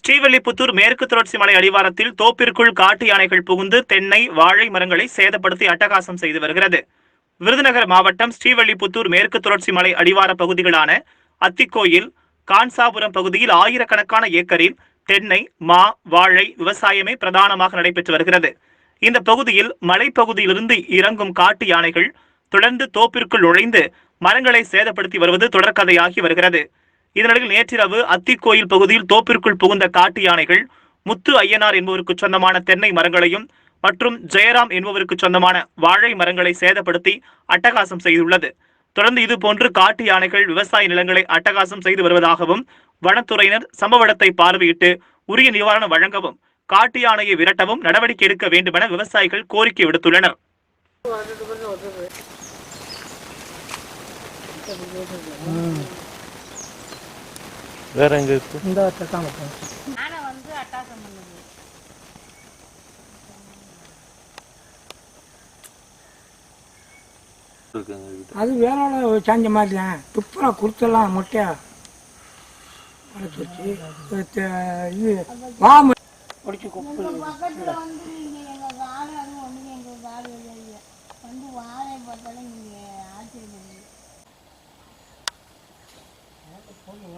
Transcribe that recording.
ஸ்ரீவில்லிபுத்தூர் மேற்கு தொடர்ச்சி மலை அடிவாரத்தில் தோப்பிற்குள் காட்டு யானைகள் புகுந்து தென்னை வாழை மரங்களை சேதப்படுத்தி அட்டகாசம் செய்து வருகிறது. விருதுநகர் மாவட்டம் ஸ்ரீவில்லிபுத்தூர் மேற்கு தொடர்ச்சி மலை அடிவார பகுதிகளான அத்திக்கோயில், கான்சாபுரம் பகுதியில் ஆயிரக்கணக்கான ஏக்கரில் தென்னை, மா, வாழை விவசாயமே பிரதானமாக நடைபெற்று வருகிறது. இந்த பகுதியில் மலைப்பகுதியிலிருந்து இறங்கும் காட்டு யானைகள் தொடர்ந்து தோப்பிற்குள் நுழைந்து மரங்களை சேதப்படுத்தி வருவது தொடர்கதையாகி வருகிறது. இதனிடையில் நேற்றிரவு அத்திக்கோயில் பகுதியில் தோப்பிற்குள் புகுந்த காட்டு யானைகள் முத்து ஐயனார் என்பவருக்கு சொந்தமான தென்னை மரங்களையும் மற்றும் ஜெயராம் என்பவருக்கு சொந்தமான வாழை மரங்களை சேதப்படுத்தி அட்டகாசம் செய்துள்ளது. தொடர்ந்து இதுபோன்று காட்டு யானைகள் விவசாய நிலங்களை அட்டகாசம் செய்து வருவதாகவும் வனத்துறையினர் சம்பவ இடத்தை பார்வையிட்டு உரிய நிவாரணம் வழங்கவும் காட்டு யானையை விரட்டவும் நடவடிக்கை எடுக்க வேண்டும் என விவசாயிகள் கோரிக்கை விடுத்துள்ளனர். வேற எங்க இருக்கு? இந்த தட்டாம ஆனா வந்து அட்டாசம் பண்ணுது. அது வேணால சாஞ்ச மாதிரி தான் துப்புரா குடுத்தலாம் மொட்டையா வச்சு இது வா முடிச்சு பக்கத்துல வந்து நீங்க எங்க காடு அது ஒண்ணு எங்க காடு வந்து வாழை பார்த்தாலும் நீங்க ஆச்சரியப்படுவீங்க. கொஞ்சம்